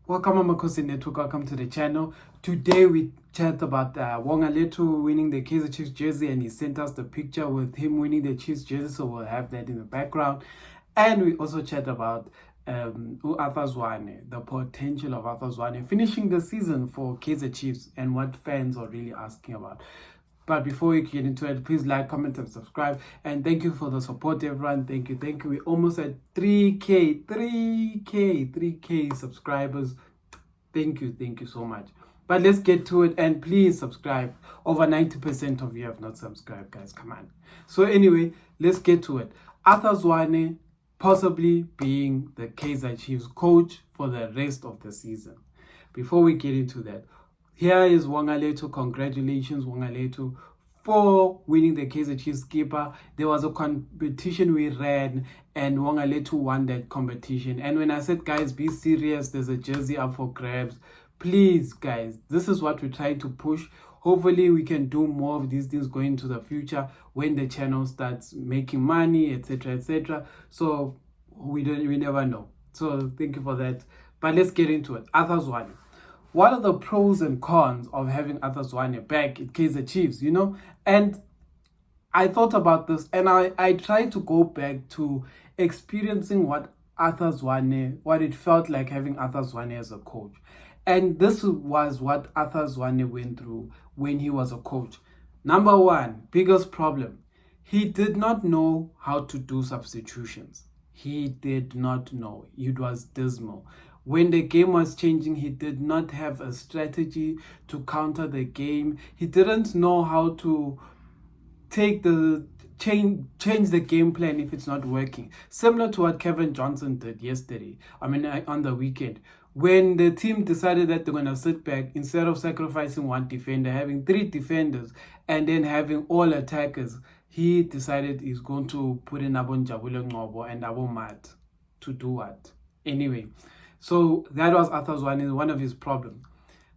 Welcome Amakhosi Network, welcome to the channel. Today we chat about Wongaletu winning the Kaizer Chiefs jersey, and he sent us the picture with him winning the Chiefs jersey, so we'll have that in the background. And we also chat about Zwane, the potential of Zwane finishing the season for Kaizer Chiefs and what fans are really asking about. But before we get into it, please like, comment, and subscribe. And thank you for the support, everyone. Thank you. We're almost at 3K subscribers. Thank you so much. But let's get to it, and please subscribe. Over 90% of you have not subscribed, guys. Come on. So anyway, let's get to it. Zwane possibly being the Kaizer Chiefs coach for the rest of the season. Before we get into that, here is Wongaletu. Congratulations, Wongaletu, for winning the Kaizer Chiefs Skipa. There was a competition we ran, and Wongaletu won that competition. And when I said, guys, be serious, there's a jersey up for grabs. Please, guys, this is what we try to push. Hopefully, we can do more of these things going into the future when the channel starts making money, etc., etc. So we never know. So thank you for that. But let's get into it. Zwane. What are the pros and cons of having Zwane back at Kaizer Chiefs, And I thought about this, and I tried to go back to experiencing what it felt like having Zwane as a coach. And this was what Zwane went through when he was a coach. Number one, biggest problem, he did not know how to do substitutions. He did not know. It was dismal. When the game was changing, he did not have a strategy to counter the game. He didn't know how to change the game plan if it's not working. Similar to what Kevin Johnson did yesterday. On the weekend. When the team decided that they're going to sit back, instead of sacrificing one defender, having three defenders, and then having all attackers, he decided he's going to put in Abon Jabule Ngobo and Abo Mat to do what? Anyway. So that was Zwane, one of his problems.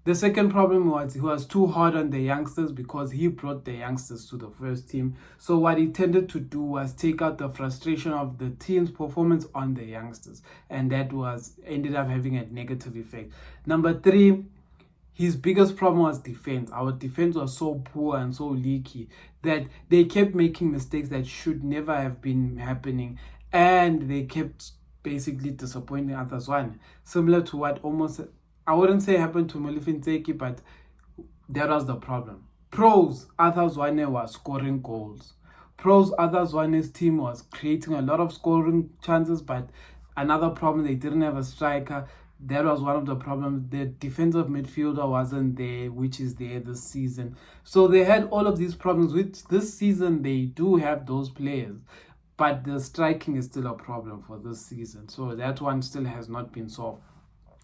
The second problem was he was too hard on the youngsters because he brought the youngsters to the first team. So what he tended to do was take out the frustration of the team's performance on the youngsters. And that ended up having a negative effect. Number three, his biggest problem was defense. Our defense was so poor and so leaky that they kept making mistakes that should never have been happening. And they kept basically disappointing Zwane, similar to what I wouldn't say happened to Molefe, but that was the problem. Pros, Zwane was scoring goals. Pros, Zwane's team was creating a lot of scoring chances, but another problem, they didn't have a striker. That was one of the problems. The defensive midfielder wasn't there, which is there this season. So they had all of these problems, which this season they do have those players. But the striking is still a problem for this season. So that one still has not been solved.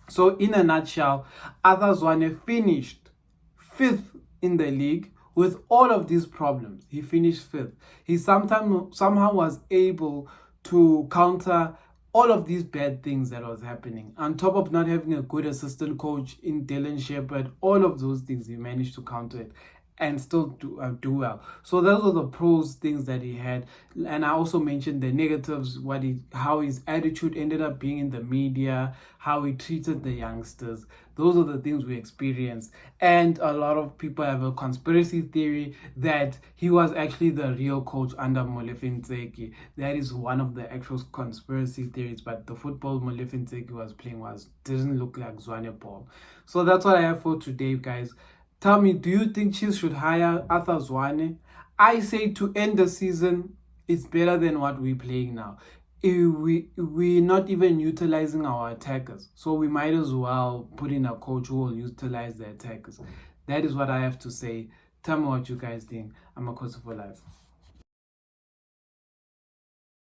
So in a nutshell, Zwane finished 5th in the league with all of these problems. He finished 5th. He somehow was able to counter all of these bad things that was happening. On top of not having a good assistant coach in Dylan Shepherd, all of those things, he managed to counter it and still do well. So those are the pros things that he had. And I also mentioned the negatives, how his attitude ended up being in the media, how he treated the youngsters. Those are the things we experienced. And a lot of people have a conspiracy theory that he was actually the real coach under Molefe. That is one of the actual conspiracy theories, but the football Molefe was playing didn't look like Zwane ball. So that's what I have for today, guys. Tell me, do you think Chiefs should hire Zwane? I say to end the season, it's better than what we're playing now. We're not even utilizing our attackers. So we might as well put in a coach who will utilize the attackers. That is what I have to say. Tell me what you guys think. Amakhosi for life.